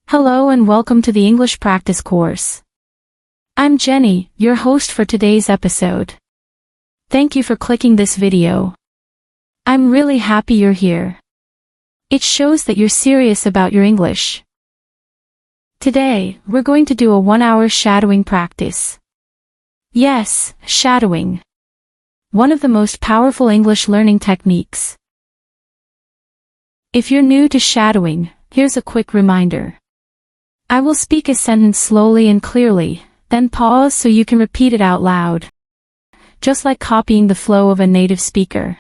Hello and welcome to the English practice course. I'm Jenny, your host for today's episode. Thank you for clicking this video. I'm really happy you're here. It shows that you're serious about your English. Today, we're going to do a 1-hour shadowing practice. Yes, shadowing. One of the most powerful English learning techniques. If you're new to shadowing, here's a quick reminder. I will speak a sentence slowly and clearly, then pause so you can repeat it out loud. Just like copying the flow of a native speaker.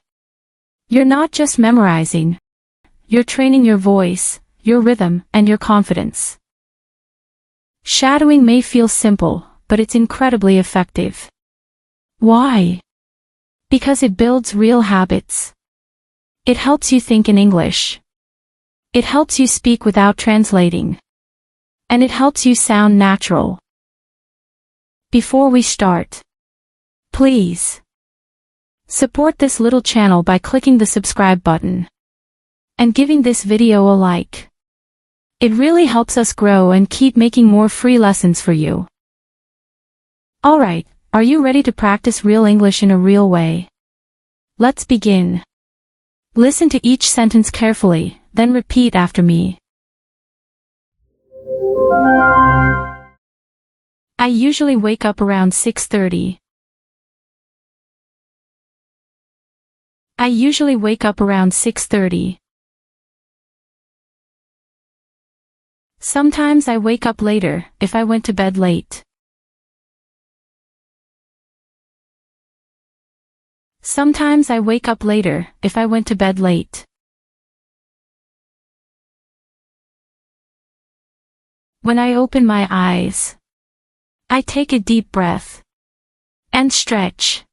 You're not just memorizing. You're training your voice, your rhythm, and your confidence. Shadowing may feel simple, but it's incredibly effective. Why? Because it builds real habits. It helps you think in English. It helps you speak without translating. And it helps you sound natural. Before we start, please support this little channel by clicking the subscribe button and giving this video a like. It really helps us grow and keep making more free lessons for you. Alright, are you ready to practice real English in a real way? Let's begin. Listen to each sentence carefully, then repeat after me. I usually wake up around 6:30. I usually wake up around 6:30. Sometimes I wake up later, if I went to bed late. Sometimes I wake up later, if I went to bed late. When I open my eyes, I take a deep breath and stretch.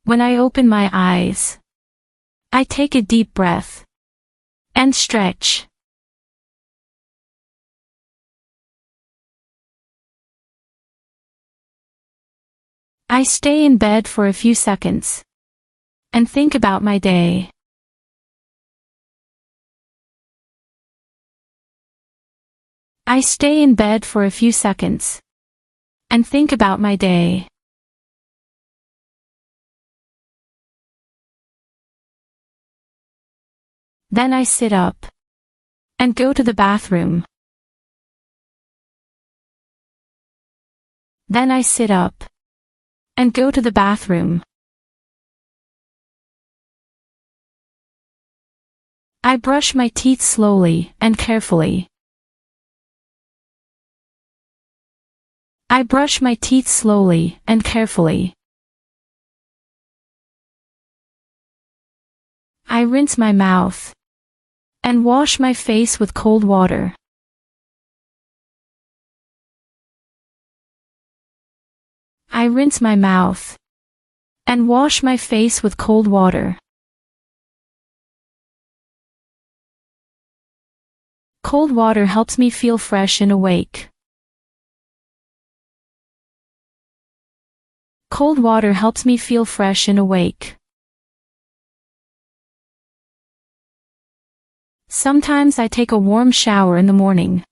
When I open my eyes, I take a deep breath and stretch. I stay in bed for a few seconds and think about my day. I stay in bed for a few seconds and think about my day. Then I sit up and go to the bathroom. Then I sit up and go to the bathroom. I brush my teeth slowly and carefully. I brush my teeth slowly and carefully. I rinse my mouth and wash my face with cold water. I rinse my mouth and wash my face with cold water. Cold water helps me feel fresh and awake. Cold water helps me feel fresh and awake. Sometimes I take a warm shower in the morning.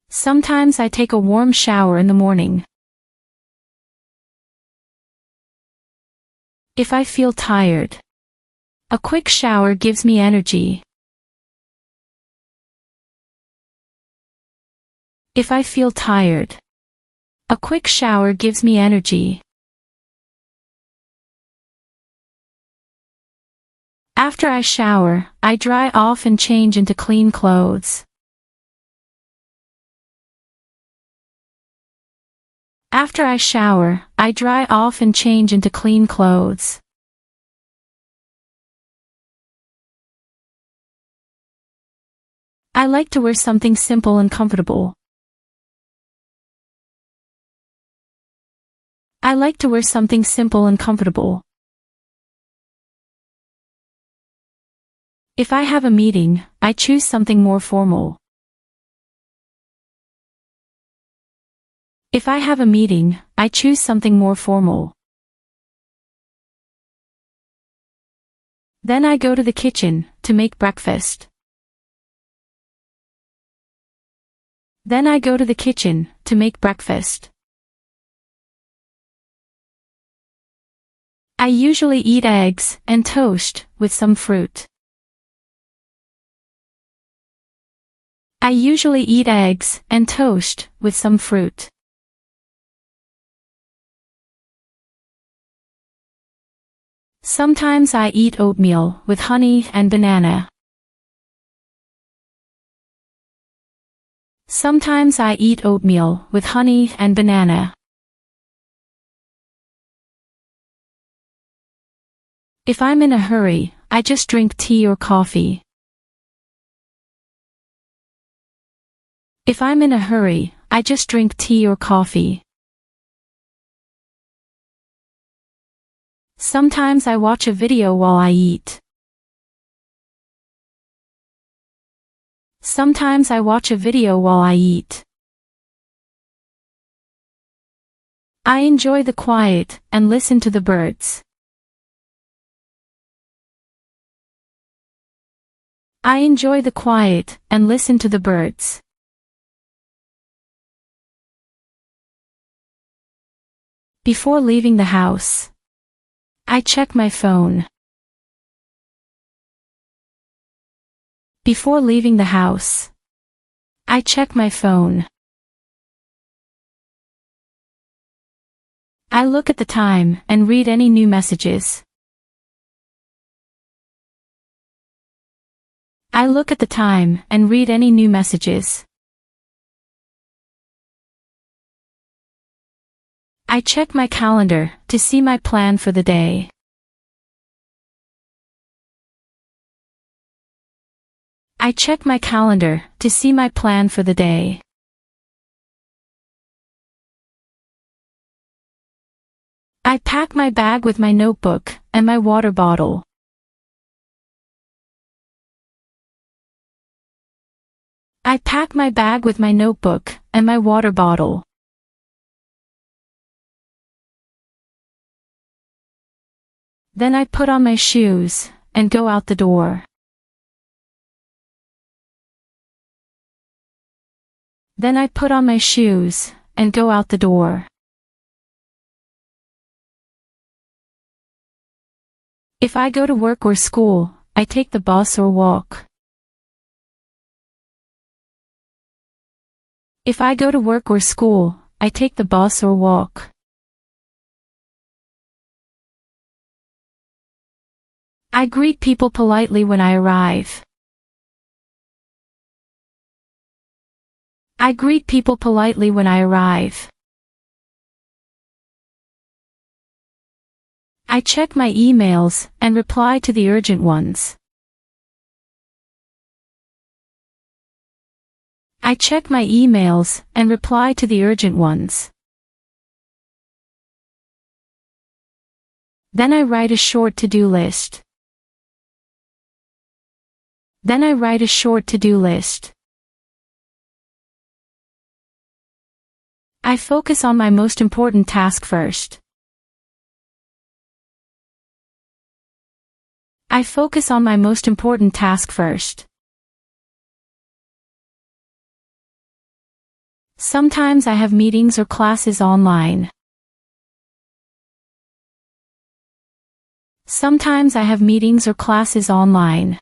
Sometimes I take a warm shower in the morning. If I feel tired, a quick shower gives me energy. If I feel tired, a quick shower gives me energy. After I shower, I dry off and change into clean clothes. After I shower, I dry off and change into clean clothes. I like to wear something simple and comfortable. I like to wear something simple and comfortable. If I have a meeting, I choose something more formal. If I have a meeting, I choose something more formal. Then I go to the kitchen to make breakfast. Then I go to the kitchen to make breakfast. I usually eat eggs and toast with some fruit. I usually eat eggs and toast with some fruit. Sometimes I eat oatmeal with honey and banana. Sometimes I eat oatmeal with honey and banana. If I'm in a hurry, I just drink tea or coffee. If I'm in a hurry, I just drink tea or coffee. Sometimes I watch a video while I eat. Sometimes I watch a video while I eat. I enjoy the quiet and listen to the birds. I enjoy the quiet and listen to the birds. Before leaving the house, I check my phone. Before leaving the house, I check my phone. I look at the time and read any new messages. I look at the time and read any new messages. I check my calendar to see my plan for the day. I check my calendar to see my plan for the day. I pack my bag with my notebook and my water bottle. I pack my bag with my notebook and my water bottle. Then I put on my shoes and go out the door. Then I put on my shoes and go out the door. If I go to work or school, I take the bus or walk. If I go to work or school, I take the bus or walk. I greet people politely when I arrive. I greet people politely when I arrive. I check my emails and reply to the urgent ones. I check my emails and reply to the urgent ones. Then I write a short to-do list. Then I write a short to-do list. I focus on my most important task first. I focus on my most important task first. Sometimes I have meetings or classes online. Sometimes I have meetings or classes online.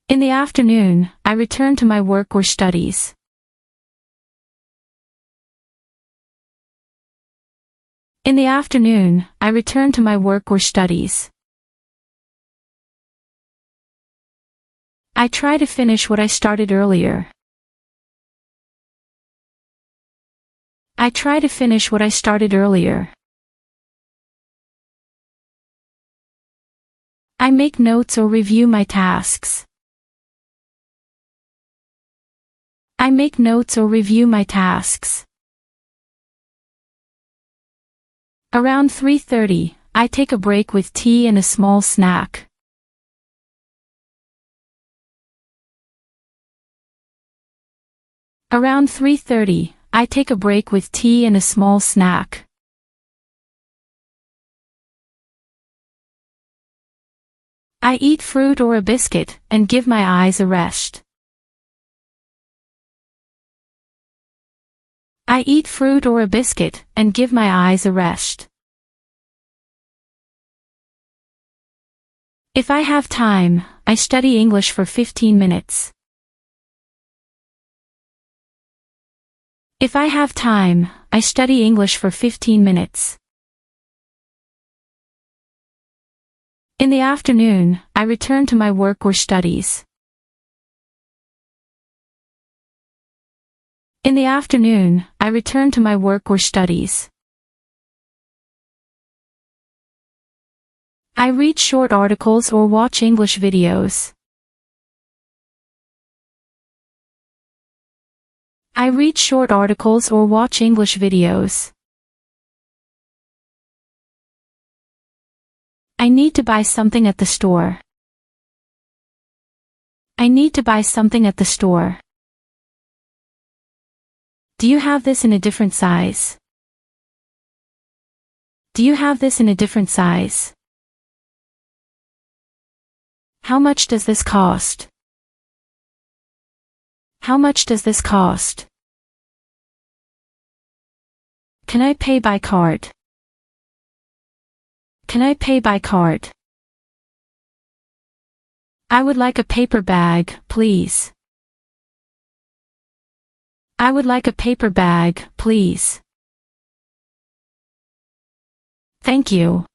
In the afternoon, I return to my work or studies. In the afternoon, I return to my work or studies. I try to finish what I started earlier. I try to finish what I started earlier. I make notes or review my tasks. I make notes or review my tasks. Around 3:30, I take a break with tea and a small snack. Around 3:30, I take a break with tea and a small snack. I eat fruit or a biscuit and give my eyes a rest. I eat fruit or a biscuit and give my eyes a rest. If I have time, I study English for 15 minutes. If I have time, I study English for 15 minutes. In the afternoon, I return to my work or studies. In the afternoon, I return to my work or studies. I read short articles or watch English videos. I read short articles or watch English videos. I need to buy something at the store. I need to buy something at the store. Do you have this in a different size? Do you have this in a different size? How much does this cost? How much does this cost? Can I pay by card? Can I pay by card? I would like a paper bag, please. I would like a paper bag, please. Thank you.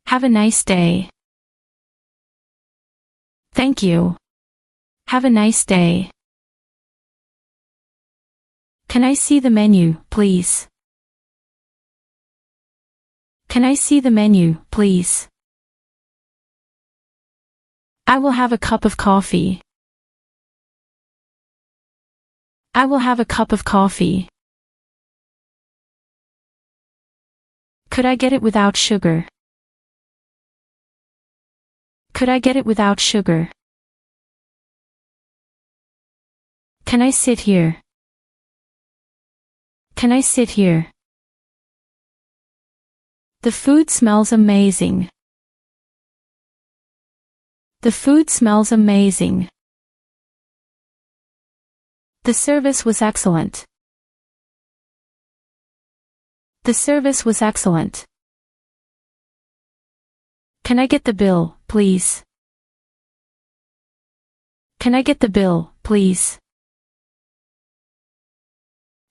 Have a nice day. Thank you. Have a nice day. Can I see the menu, please? Can I see the menu, please? I will have a cup of coffee. I will have a cup of coffee. Could I get it without sugar? Could I get it without sugar? Can I sit here? Can I sit here? The food smells amazing. The food smells amazing. The service was excellent. The service was excellent. Can I get the bill, please? Can I get the bill, please?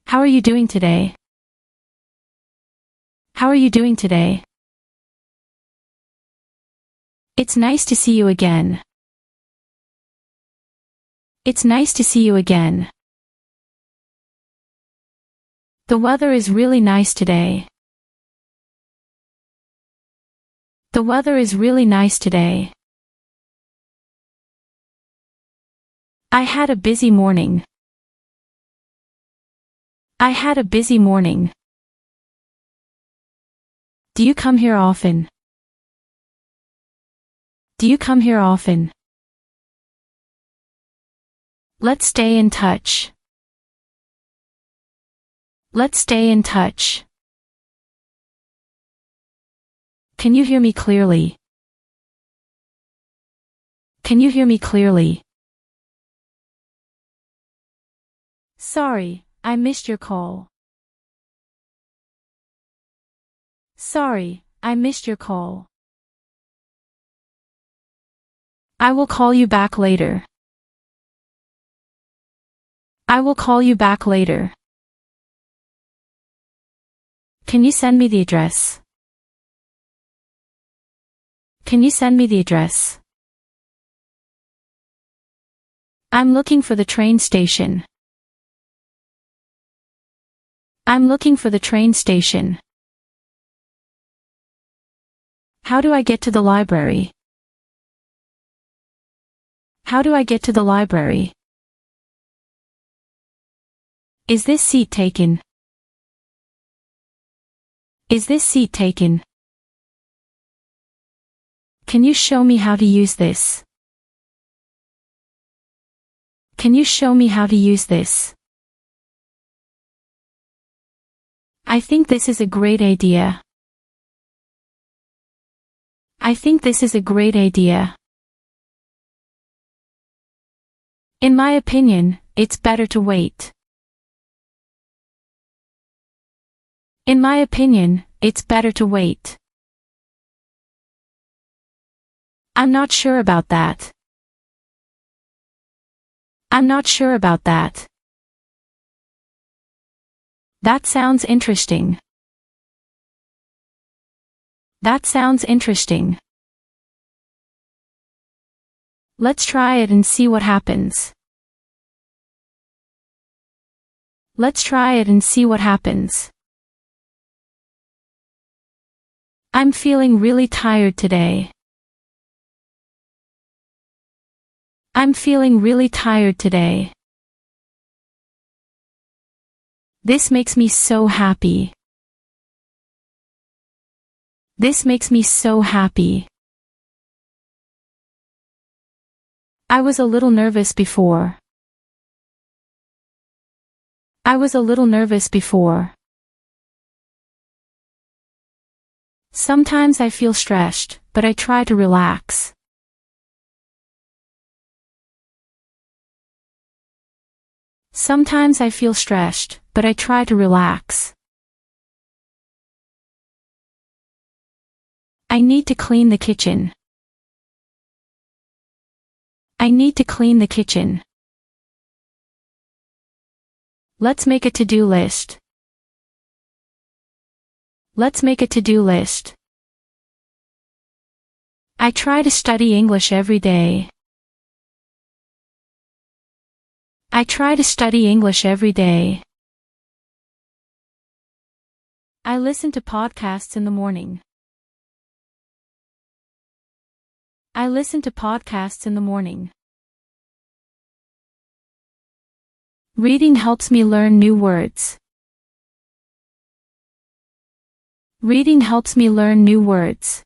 How are you doing today? How are you doing today? It's nice to see you again. It's nice to see you again. The weather is really nice today. The weather is really nice today. I had a busy morning. I had a busy morning. Do you come here often? Do you come here often? Let's stay in touch. Let's stay in touch. Can you hear me clearly? Can you hear me clearly? Sorry, I missed your call. Sorry, I missed your call. I will call you back later. I will call you back later. Can you send me the address? Can you send me the address? I'm looking for the train station. I'm looking for the train station. How do I get to the library? How do I get to the library? Is this seat taken? Is this seat taken? Can you show me how to use this? Can you show me how to use this? I think this is a great idea. I think this is a great idea. In my opinion, it's better to wait. In my opinion, it's better to wait. I'm not sure about that. I'm not sure about that. That sounds interesting. That sounds interesting. Let's try it and see what happens. Let's try it and see what happens. I'm feeling really tired today. I'm feeling really tired today. This makes me so happy. This makes me so happy. I was a little nervous before. I was a little nervous before. Sometimes I feel stressed, but I try to relax. Sometimes I feel stressed, but I try to relax. I need to clean the kitchen. I need to clean the kitchen. Let's make a to-do list. Let's make a to-do list. I try to study English every day. I try to study English every day. I listen to podcasts in the morning. I listen to podcasts in the morning. Reading helps me learn new words. Reading helps me learn new words.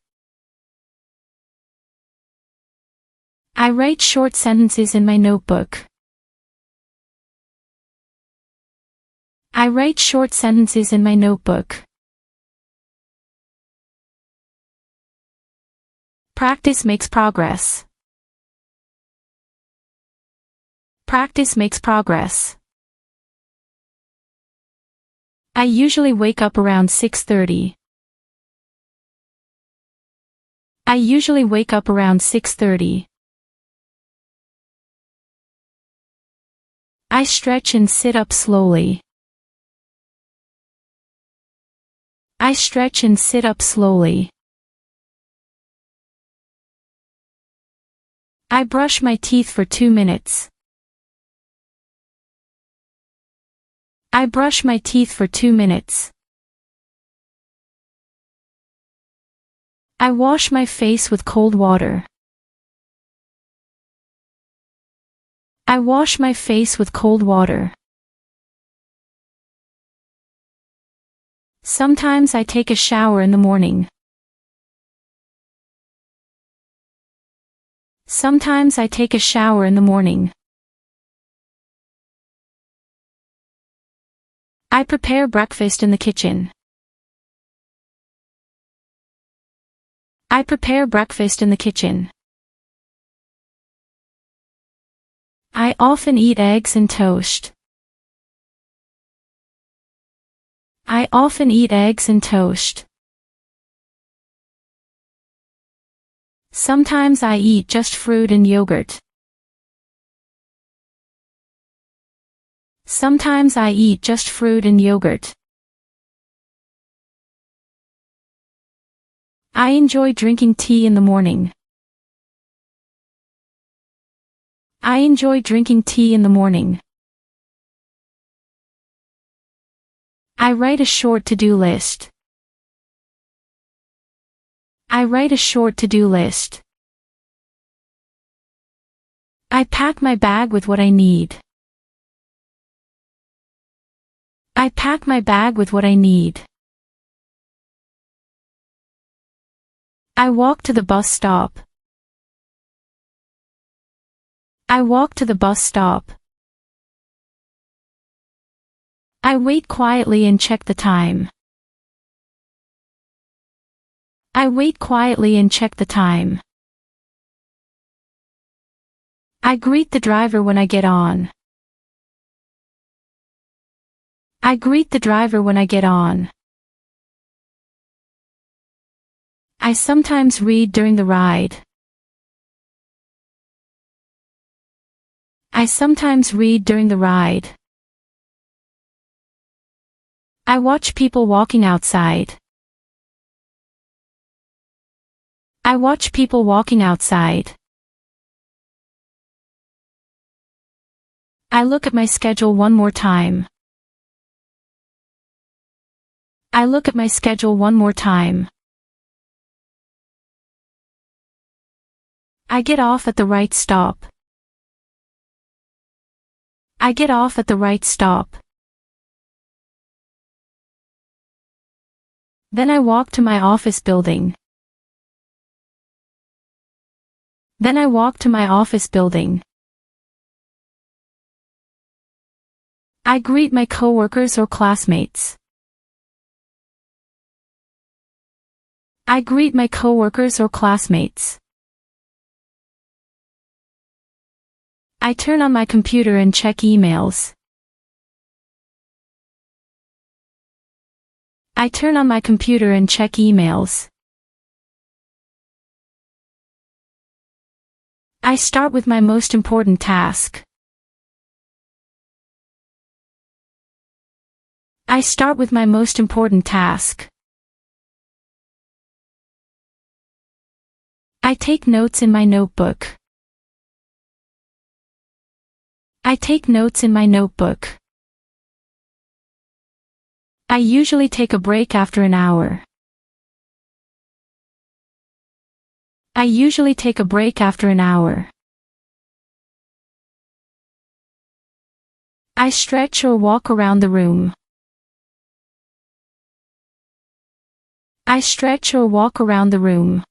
I write short sentences in my notebook. I write short sentences in my notebook. Practice makes progress. Practice makes progress. I usually wake up around 6:30. I usually wake up around 6:30. I stretch and sit up slowly. I stretch and sit up slowly. I brush my teeth for 2 minutes. I brush my teeth for 2 minutes. I wash my face with cold water. I wash my face with cold water. Sometimes I take a shower in the morning. Sometimes I take a shower in the morning. I prepare breakfast in the kitchen. I prepare breakfast in the kitchen. I often eat eggs and toast. I often eat eggs and toast. Sometimes I eat just fruit and yogurt. Sometimes I eat just fruit and yogurt. I enjoy drinking tea in the morning. I enjoy drinking tea in the morning. I write a short to-do list. I write a short to-do list. I pack my bag with what I need. I pack my bag with what I need. I walk to the bus stop. I walk to the bus stop. I wait quietly and check the time. I wait quietly and check the time. I greet the driver when I get on. I greet the driver when I get on. I sometimes read during the ride. I sometimes read during the ride. I watch people walking outside. I watch people walking outside. I look at my schedule one more time. I look at my schedule one more time. I get off at the right stop. I get off at the right stop. Then I walk to my office building. Then I walk to my office building. I greet my coworkers or classmates. I greet my coworkers or classmates. I turn on my computer and check emails. I turn on my computer and check emails. I start with my most important task. I start with my most important task. I take notes in my notebook. I take notes in my notebook. I usually take a break after an hour. I usually take a break after an hour. I stretch or walk around the room. I stretch or walk around the room.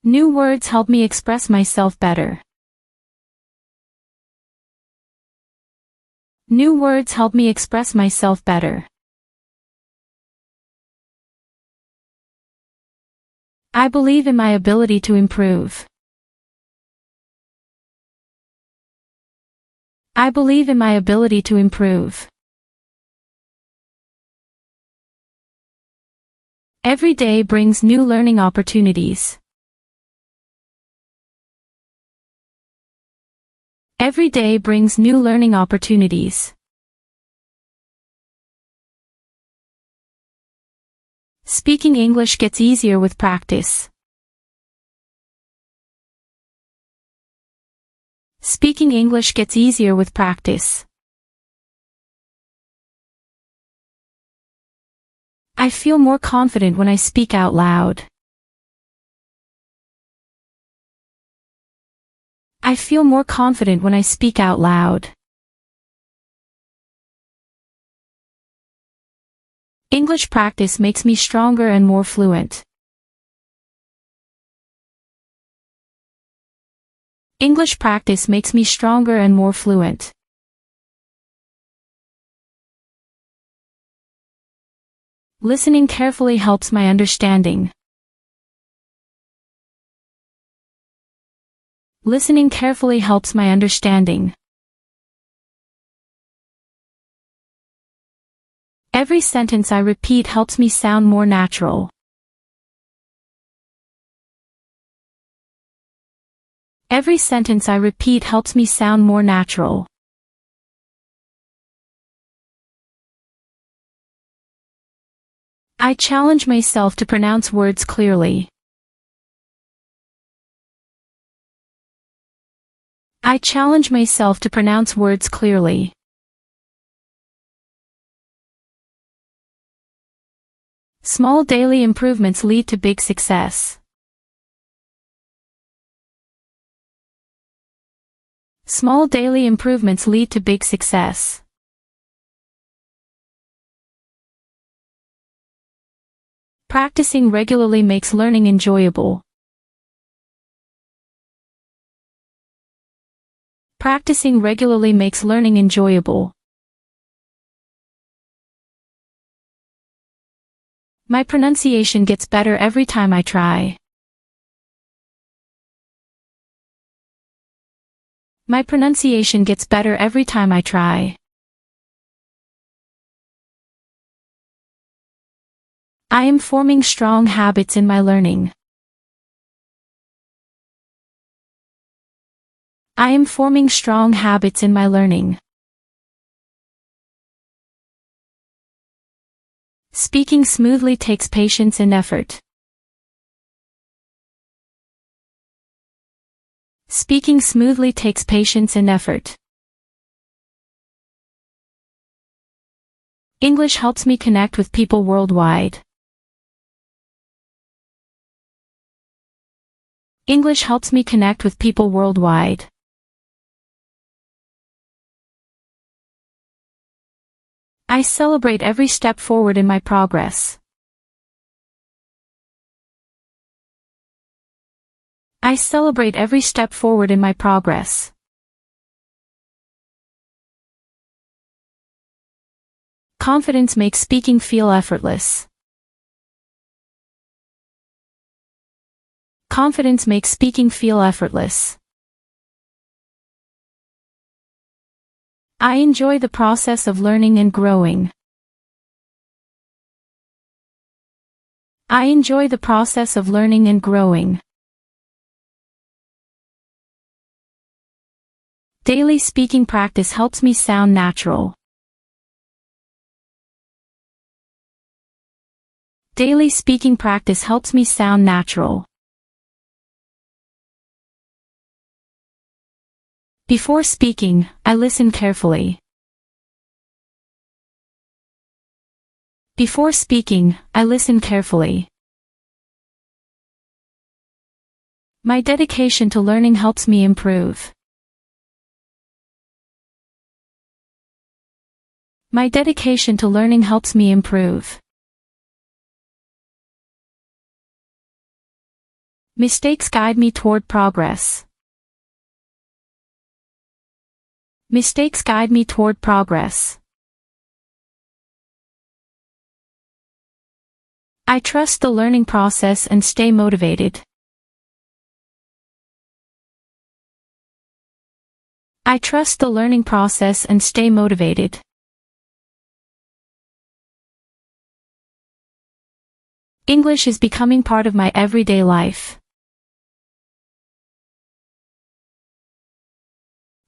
New words help me express myself better. New words help me express myself better. I believe in my ability to improve. I believe in my ability to improve. Every day brings new learning opportunities. Every day brings new learning opportunities. Speaking English gets easier with practice. Speaking English gets easier with practice. I feel more confident when I speak out loud. I feel more confident when I speak out loud. English practice makes me stronger and more fluent. English practice makes me stronger and more fluent. Listening carefully helps my understanding. Listening carefully helps my understanding. Every sentence I repeat helps me sound more natural. Every sentence I repeat helps me sound more natural. I challenge myself to pronounce words clearly. I challenge myself to pronounce words clearly. Small daily improvements lead to big success. Small daily improvements lead to big success. Practicing regularly makes learning enjoyable. Practicing regularly makes learning enjoyable. My pronunciation gets better every time I try. My pronunciation gets better every time I try. I am forming strong habits in my learning. I am forming strong habits in my learning. Speaking smoothly takes patience and effort. Speaking smoothly takes patience and effort. English helps me connect with people worldwide. English helps me connect with people worldwide. I celebrate every step forward in my progress. I celebrate every step forward in my progress. Confidence makes speaking feel effortless. Confidence makes speaking feel effortless. I enjoy the process of learning and growing. I enjoy the process of learning and growing. Daily speaking practice helps me sound natural. Daily speaking practice helps me sound natural. Before speaking, I listen carefully. Before speaking, I listen carefully. My dedication to learning helps me improve. My dedication to learning helps me improve. Mistakes guide me toward progress. Mistakes guide me toward progress. I trust the learning process and stay motivated. I trust the learning process and stay motivated. English is becoming part of my everyday life.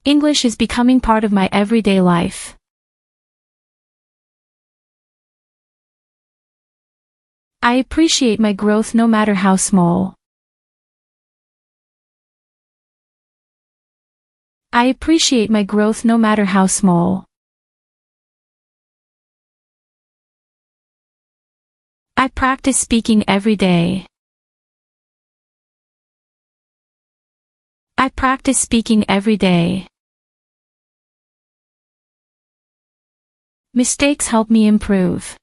English is becoming part of my everyday life. I appreciate my growth no matter how small. I appreciate my growth no matter how small. I practice speaking every day. I practice speaking every day. Mistakes help me improve.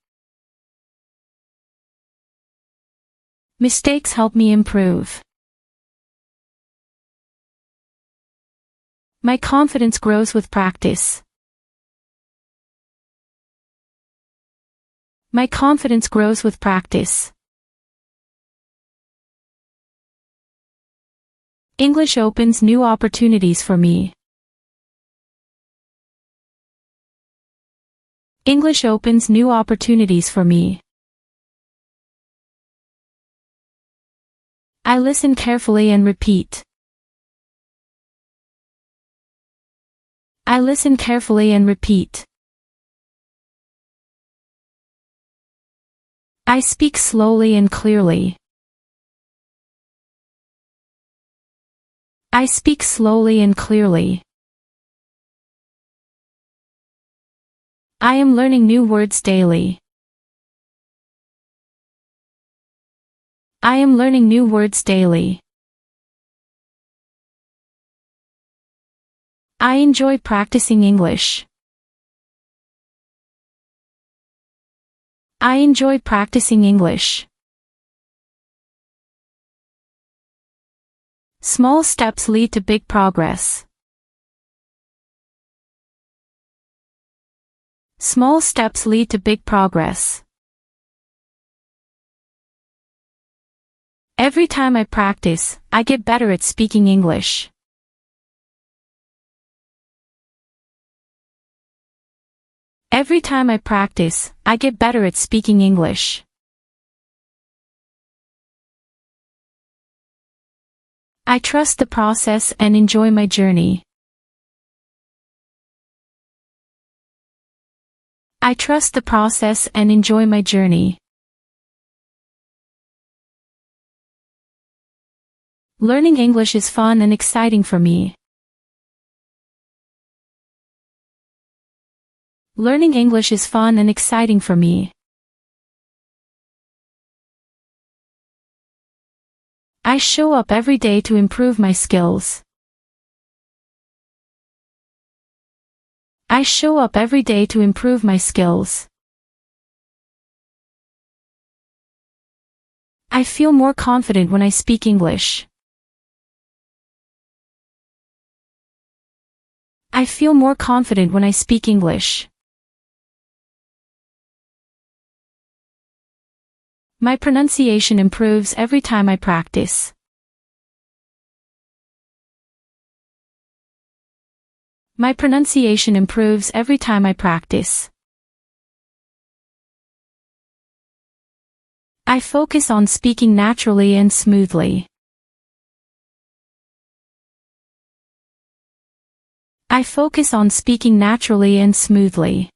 Mistakes help me improve. My confidence grows with practice. My confidence grows with practice. English opens new opportunities for me. English opens new opportunities for me. I listen carefully and repeat. I listen carefully and repeat. I speak slowly and clearly. I speak slowly and clearly. I am learning new words daily. I am learning new words daily. I enjoy practicing English. I enjoy practicing English. Small steps lead to big progress. Small steps lead to big progress. Every time I practice, I get better at speaking English. Every time I practice, I get better at speaking English. I trust the process and enjoy my journey. I trust the process and enjoy my journey. Learning English is fun and exciting for me. Learning English is fun and exciting for me. I show up every day to improve my skills. I show up every day to improve my skills. I feel more confident when I speak English. I feel more confident when I speak English. My pronunciation improves every time I practice. My pronunciation improves every time I practice. I focus on speaking naturally and smoothly. I focus on speaking naturally and smoothly.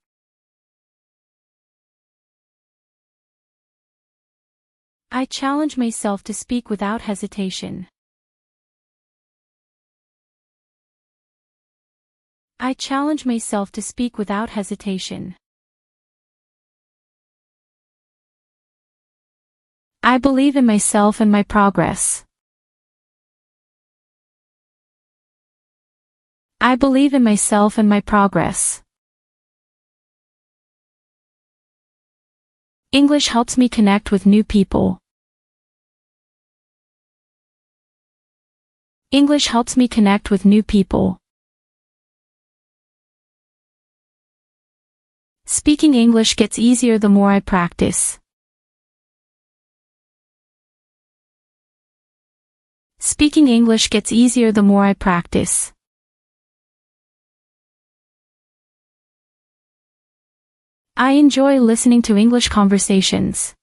I challenge myself to speak without hesitation. I challenge myself to speak without hesitation. I believe in myself and my progress. I believe in myself and my progress. English helps me connect with new people. English helps me connect with new people. Speaking English gets easier the more I practice. Speaking English gets easier the more I practice. I enjoy listening to English conversations.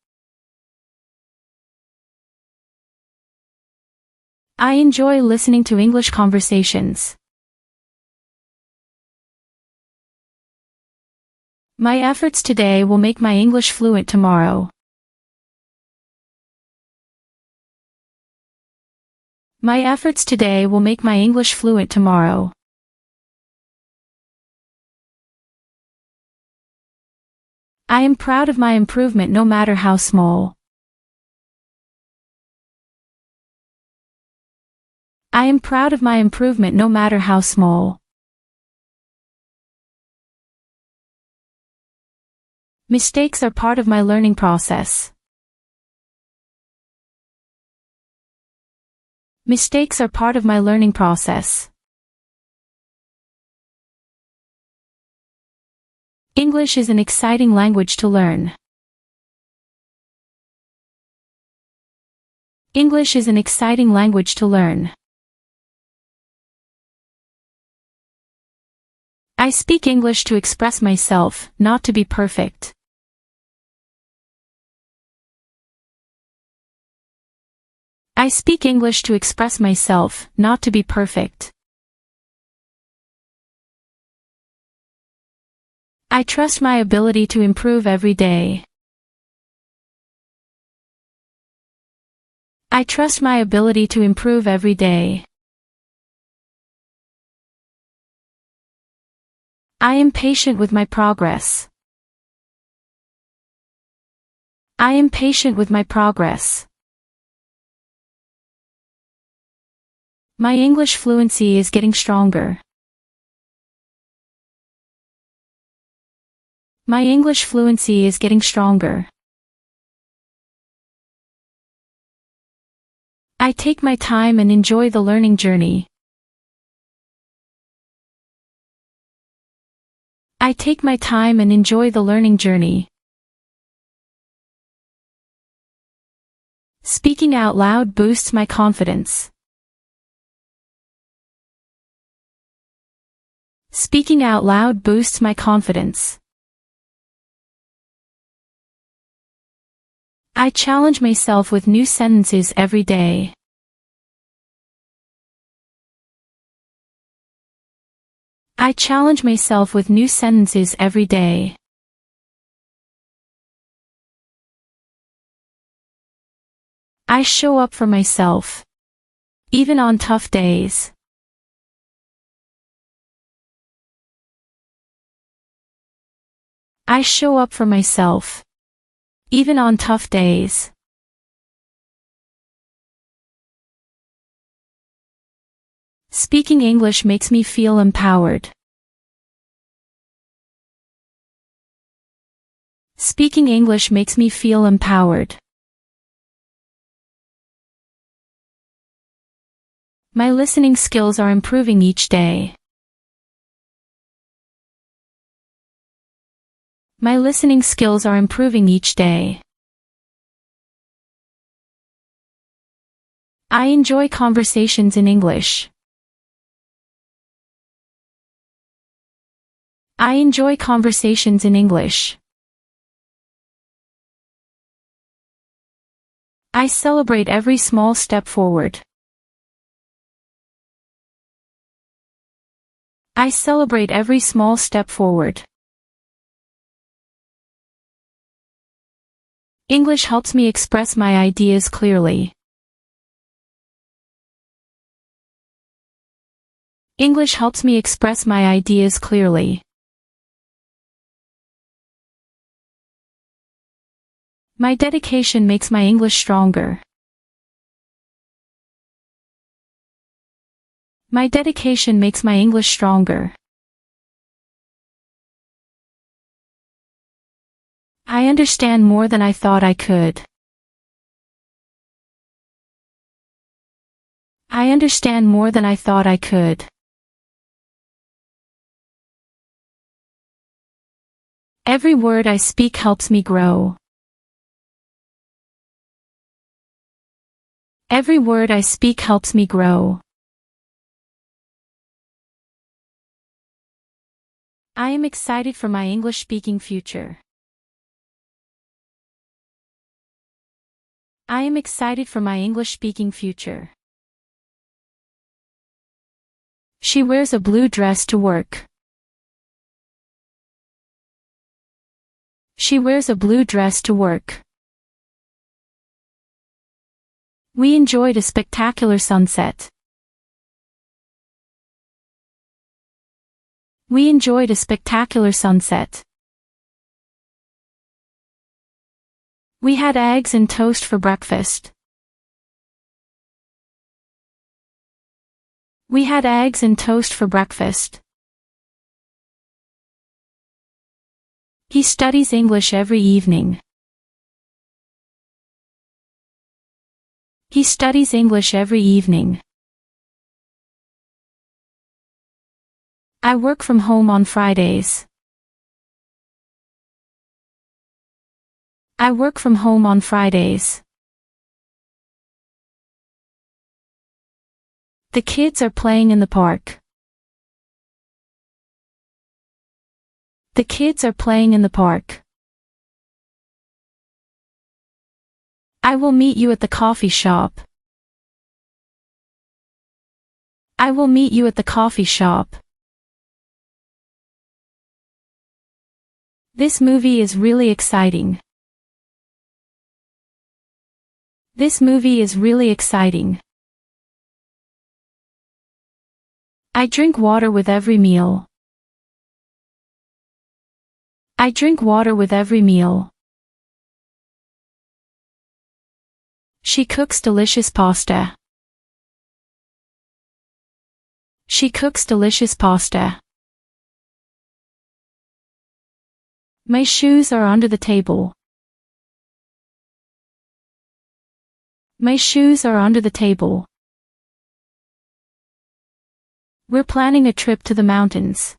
I enjoy listening to English conversations. My efforts today will make my English fluent tomorrow. My efforts today will make my English fluent tomorrow. I am proud of my improvement no matter how small. I am proud of my improvement no matter how small. Mistakes are part of my learning process. Mistakes are part of my learning process. English is an exciting language to learn. English is an exciting language to learn. I speak English to express myself, not to be perfect. I speak English to express myself, not to be perfect. I trust my ability to improve every day. I trust my ability to improve every day. I am patient with my progress. I am patient with my progress. My English fluency is getting stronger. My English fluency is getting stronger. I take my time and enjoy the learning journey. I take my time and enjoy the learning journey. Speaking out loud boosts my confidence. Speaking out loud boosts my confidence. I challenge myself with new sentences every day. I challenge myself with new sentences every day. I show up for myself, even on tough days. I show up for myself, even on tough days. Speaking English makes me feel empowered. Speaking English makes me feel empowered. My listening skills are improving each day. My listening skills are improving each day. I enjoy conversations in English. I enjoy conversations in English. I celebrate every small step forward. I celebrate every small step forward. English helps me express my ideas clearly. English helps me express my ideas clearly. My dedication makes my English stronger. My dedication makes my English stronger. I understand more than I thought I could. I understand more than I thought I could. Every word I speak helps me grow. Every word I speak helps me grow. I am excited for my English-speaking future. I am excited for my English-speaking future. She wears a blue dress to work. She wears a blue dress to work. We enjoyed a spectacular sunset. We enjoyed a spectacular sunset. We had eggs and toast for breakfast. We had eggs and toast for breakfast. He studies English every evening. He studies English every evening. I work from home on Fridays. I work from home on Fridays. The kids are playing in the park. The kids are playing in the park. I will meet you at the coffee shop. I will meet you at the coffee shop. This movie is really exciting. This movie is really exciting. I drink water with every meal. I drink water with every meal. She cooks delicious pasta. She cooks delicious pasta. My shoes are under the table. My shoes are under the table. We're planning a trip to the mountains.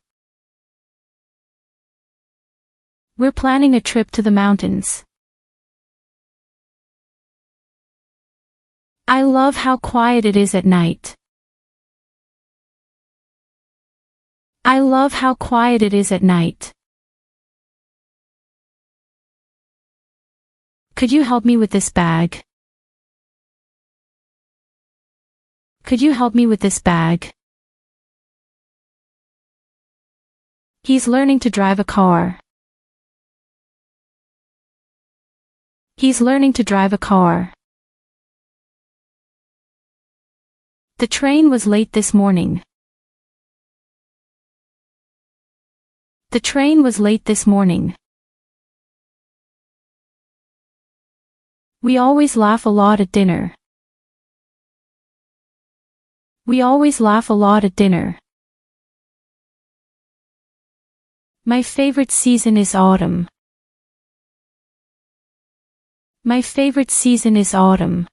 We're planning a trip to the mountains. I love how quiet it is at night. I love how quiet it is at night. Could you help me with this bag? Could you help me with this bag? He's learning to drive a car. He's learning to drive a car. The train was late this morning. The train was late this morning. We always laugh a lot at dinner. We always laugh a lot at dinner. My favorite season is autumn. My favorite season is autumn.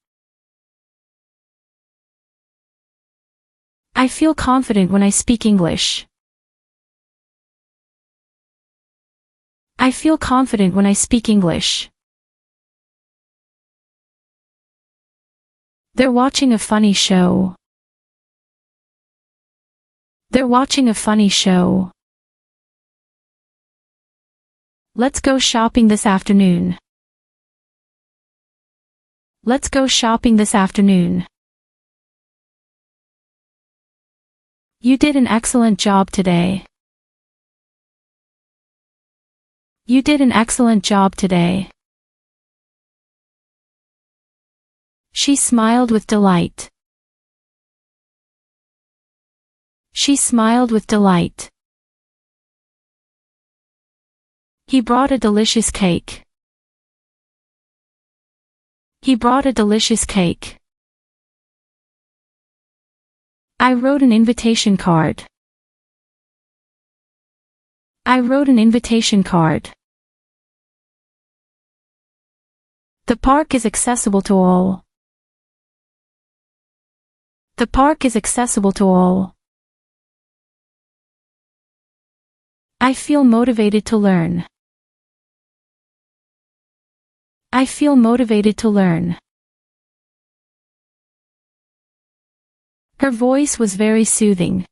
I feel confident when I speak English. I feel confident when I speak English. They're watching a funny show. They're watching a funny show. Let's go shopping this afternoon. Let's go shopping this afternoon. You did an excellent job today. You did an excellent job today. She smiled with delight. She smiled with delight. He brought a delicious cake. He brought a delicious cake. I wrote an invitation card. I wrote an invitation card. The park is accessible to all. The park is accessible to all. I feel motivated to learn. I feel motivated to learn. Her voice was very soothing.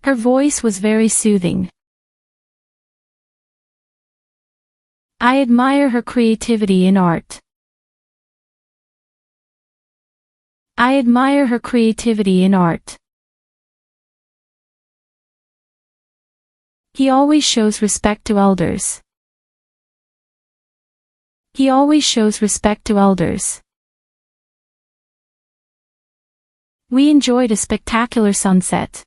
Her voice was very soothing. I admire her creativity in art. I admire her creativity in art. He always shows respect to elders. He always shows respect to elders. We enjoyed a spectacular sunset.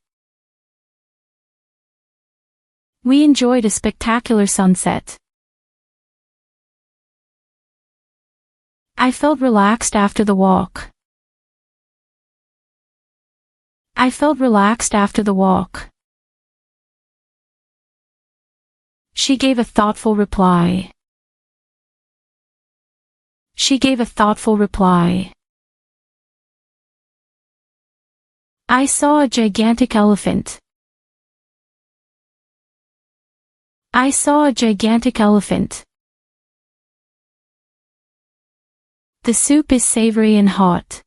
We enjoyed a spectacular sunset. I felt relaxed after the walk. I felt relaxed after the walk. She gave a thoughtful reply. She gave a thoughtful reply. I saw a gigantic elephant. I saw a gigantic elephant. The soup is savory and hot.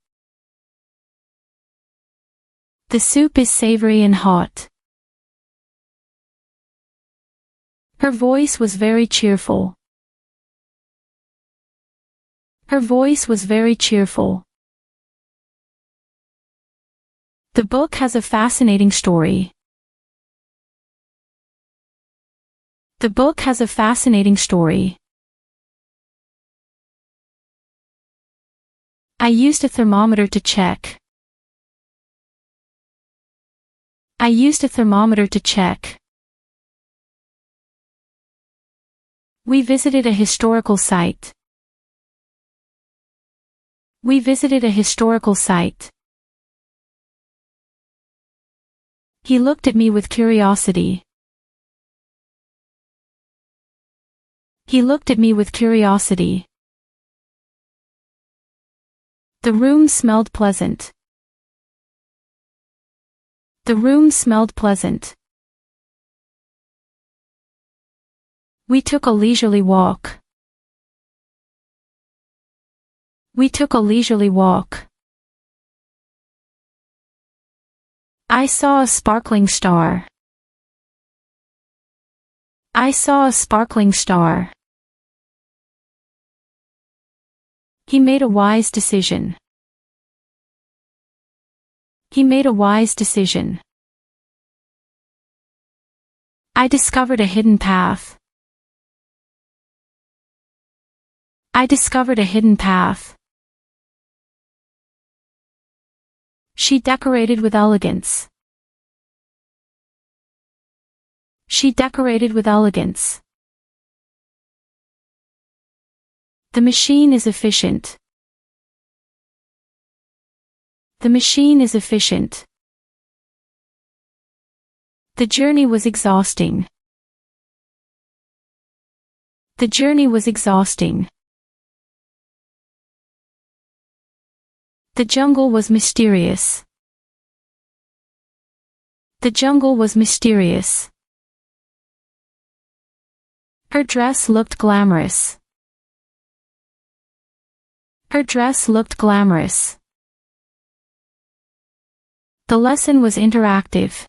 The soup is savory and hot. Her voice was very cheerful. Her voice was very cheerful. The book has a fascinating story. The book has a fascinating story. I used a thermometer to check. I used a thermometer to check. We visited a historical site. We visited a historical site. He looked at me with curiosity. He looked at me with curiosity. The room smelled pleasant. The room smelled pleasant. We took a leisurely walk. We took a leisurely walk. I saw a sparkling star. I saw a sparkling star. He made a wise decision. He made a wise decision. I discovered a hidden path. I discovered a hidden path. She decorated with elegance. She decorated with elegance. The machine is efficient. The machine is efficient. The journey was exhausting. The journey was exhausting. The jungle was mysterious. The jungle was mysterious. Her dress looked glamorous. Her dress looked glamorous. The lesson was interactive.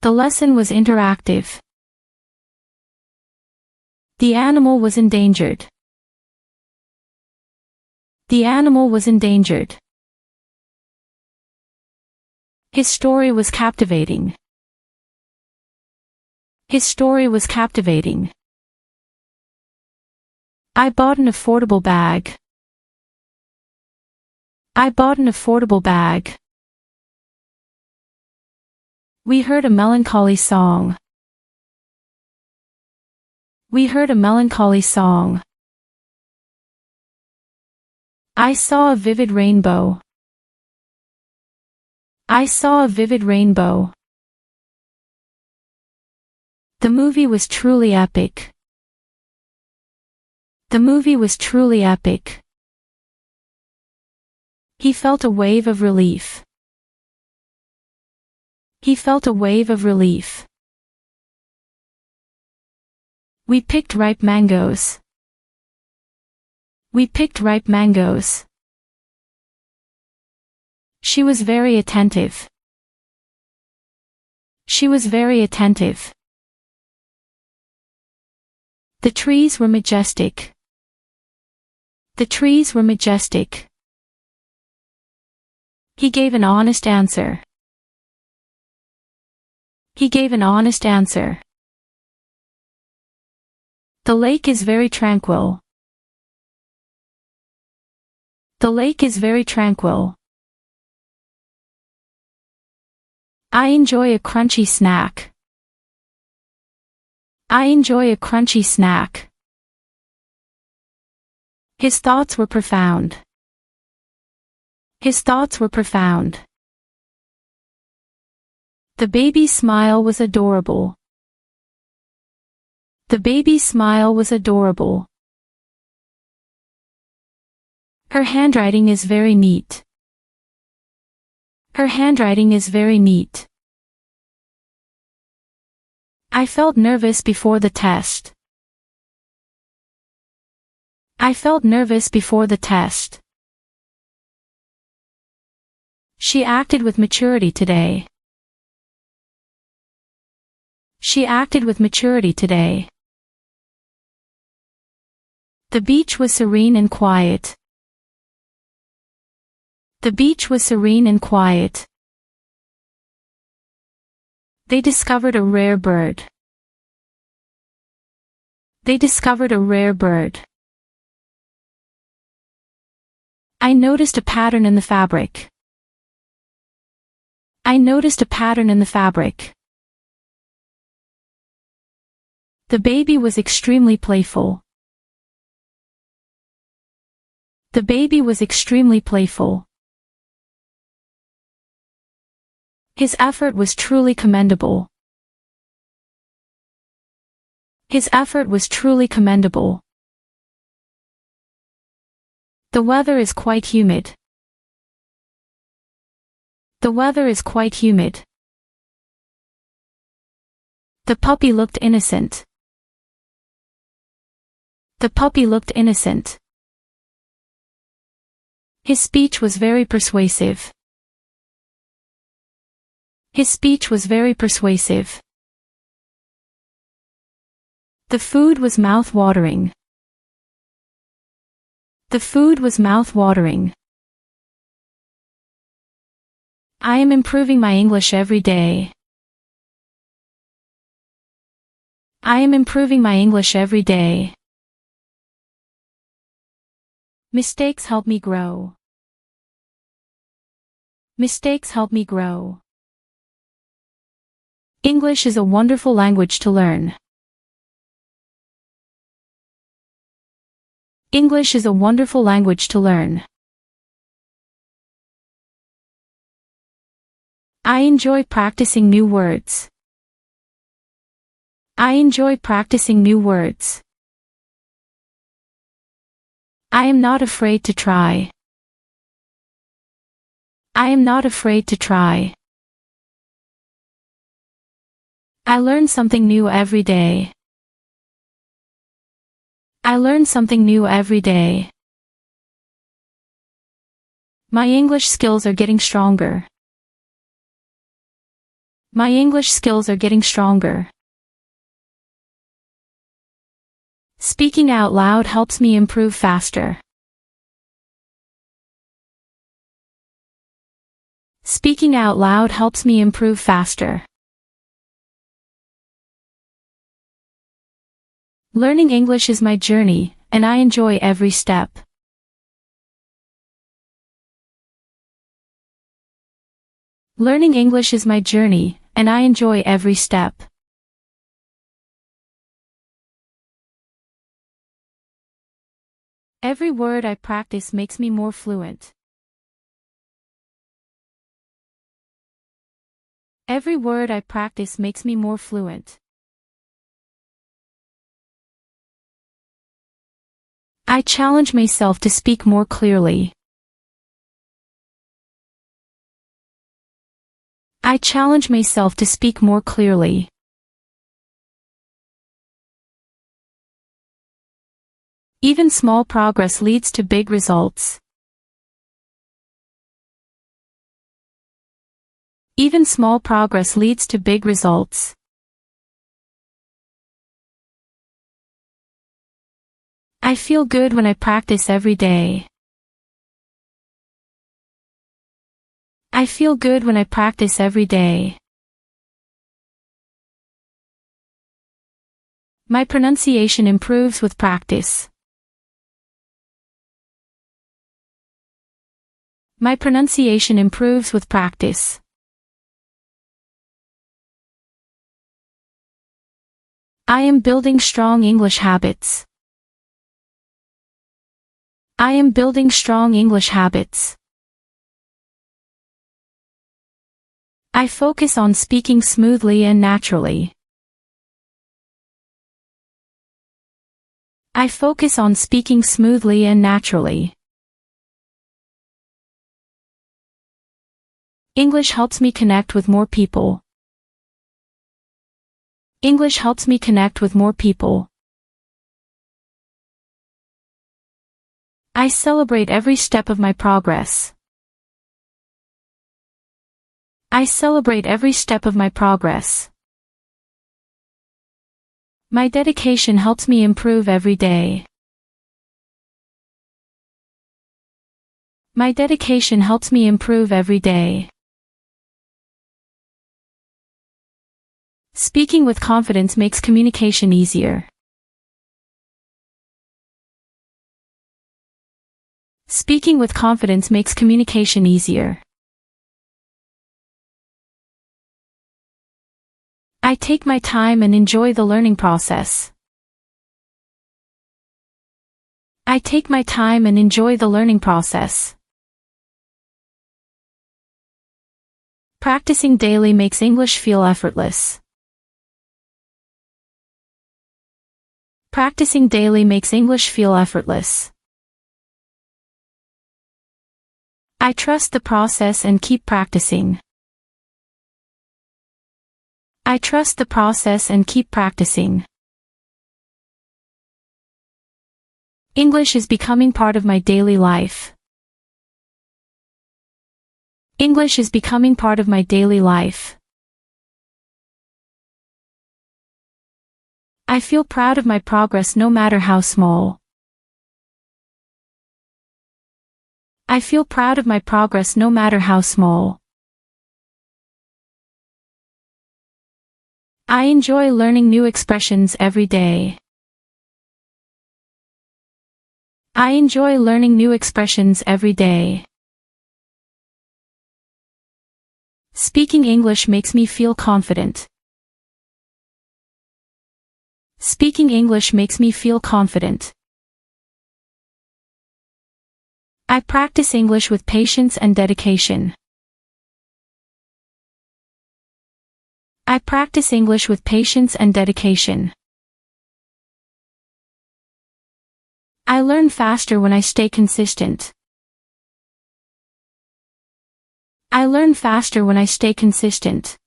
The lesson was interactive. The animal was endangered. The animal was endangered. His story was captivating. His story was captivating. I bought an affordable bag. I bought an affordable bag. We heard a melancholy song. We heard a melancholy song. I saw a vivid rainbow. I saw a vivid rainbow. The movie was truly epic. The movie was truly epic. He felt a wave of relief. He felt a wave of relief. We picked ripe mangoes. We picked ripe mangoes. She was very attentive. She was very attentive. The trees were majestic. The trees were majestic. He gave an honest answer. He gave an honest answer. The lake is very tranquil. The lake is very tranquil. I enjoy a crunchy snack. I enjoy a crunchy snack. His thoughts were profound. His thoughts were profound. The baby's smile was adorable. The baby's smile was adorable. Her handwriting is very neat. Her handwriting is very neat. I felt nervous before the test. I felt nervous before the test. She acted with maturity today. She acted with maturity today. The beach was serene and quiet. The beach was serene and quiet. They discovered a rare bird. They discovered a rare bird. I noticed a pattern in the fabric. I noticed a pattern in the fabric. The baby was extremely playful. The baby was extremely playful. His effort was truly commendable. His effort was truly commendable. The weather is quite humid. The weather is quite humid. The puppy looked innocent. The puppy looked innocent. His speech was very persuasive. His speech was very persuasive. The food was mouth-watering. The food was mouth-watering. I am improving my English every day. I am improving my English every day. Mistakes help me grow. Mistakes help me grow. English is a wonderful language to learn. English is a wonderful language to learn. I enjoy practicing new words. I enjoy practicing new words. I am not afraid to try. I am not afraid to try. I learn something new every day. I learn something new every day. My English skills are getting stronger. My English skills are getting stronger. Speaking out loud helps me improve faster. Speaking out loud helps me improve faster. Learning English is my journey, and I enjoy every step. Learning English is my journey, and I enjoy every step. Every word I practice makes me more fluent. Every word I practice makes me more fluent. I challenge myself to speak more clearly. I challenge myself to speak more clearly. Even small progress leads to big results. Even small progress leads to big results. I feel good when I practice every day. I feel good when I practice every day. My pronunciation improves with practice. My pronunciation improves with practice. I am building strong English habits. I am building strong English habits. I focus on speaking smoothly and naturally. I focus on speaking smoothly and naturally. English helps me connect with more people. English helps me connect with more people. I celebrate every step of my progress. I celebrate every step of my progress. My dedication helps me improve every day. My dedication helps me improve every day. Speaking with confidence makes communication easier. Speaking with confidence makes communication easier. I take my time and enjoy the learning process. I take my time and enjoy the learning process. Practicing daily makes English feel effortless. Practicing daily makes English feel effortless. I trust the process and keep practicing. I trust the process and keep practicing. English is becoming part of my daily life. English is becoming part of my daily life. I feel proud of my progress no matter how small. I feel proud of my progress no matter how small. I enjoy learning new expressions every day. I enjoy learning new expressions every day. Speaking English makes me feel confident. Speaking English makes me feel confident. I practice English with patience and dedication. I practice English with patience and dedication. I learn faster when I stay consistent. I learn faster when I stay consistent.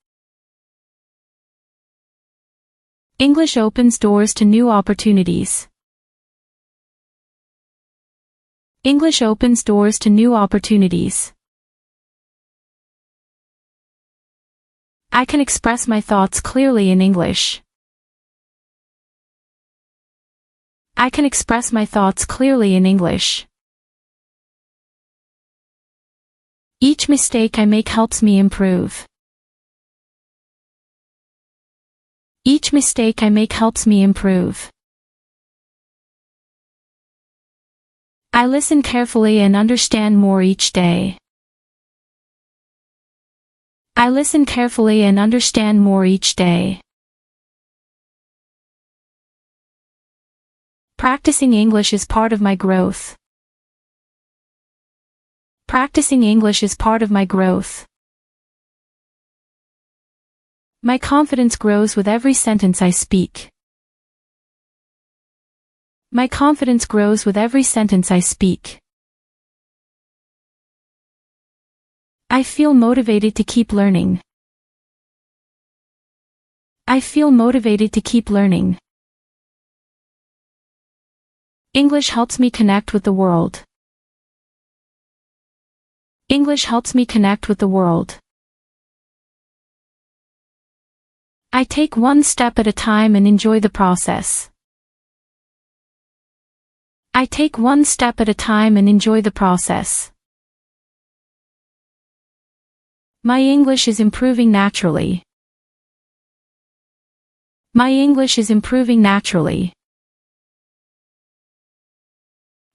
English opens doors to new opportunities. English opens doors to new opportunities. I can express my thoughts clearly in English. I can express my thoughts clearly in English. Each mistake I make helps me improve. Each mistake I make helps me improve. I listen carefully and understand more each day. I listen carefully and understand more each day. Practicing English is part of my growth. Practicing English is part of my growth. My confidence grows with every sentence I speak. My confidence grows with every sentence I speak. I feel motivated to keep learning. I feel motivated to keep learning. English helps me connect with the world. English helps me connect with the world. I take one step at a time and enjoy the process. I take one step at a time and enjoy the process. My English is improving naturally. My English is improving naturally.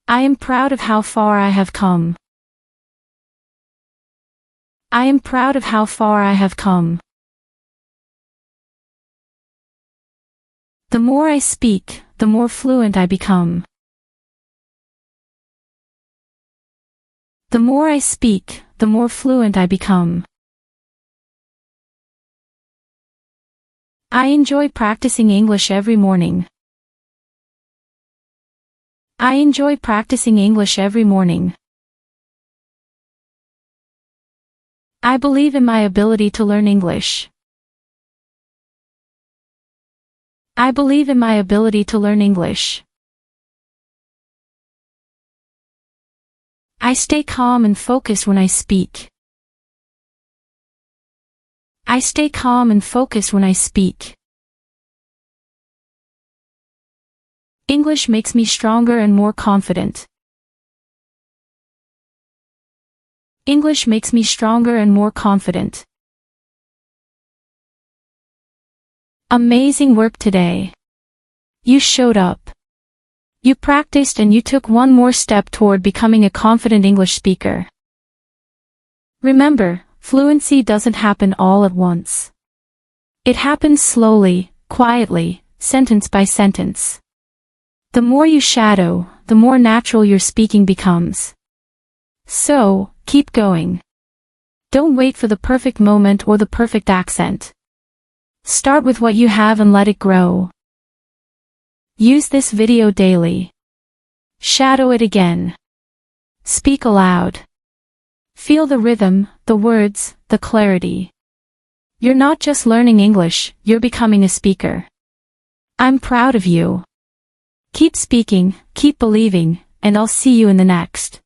I am proud of how far I have come. I am proud of how far I have come. The more I speak, the more fluent I become. The more I speak, the more fluent I become. I enjoy practicing English every morning. I enjoy practicing English every morning. I believe in my ability to learn English. I believe in my ability to learn English. I stay calm and focused when I speak. I stay calm and focused when I speak. English makes me stronger and more confident. English makes me stronger and more confident. Amazing work today. You showed up. You practiced and you took one more step toward becoming a confident English speaker. Remember, fluency doesn't happen all at once. It happens slowly, quietly, sentence by sentence. The more you shadow, the more natural your speaking becomes. So, keep going. Don't wait for the perfect moment or the perfect accent. Start with what you have and let it grow. Use this video daily. Shadow it again. Speak aloud. Feel the rhythm, the words, the clarity. You're not just learning English, you're becoming a speaker. I'm proud of you. Keep speaking, keep believing, and I'll see you in the next.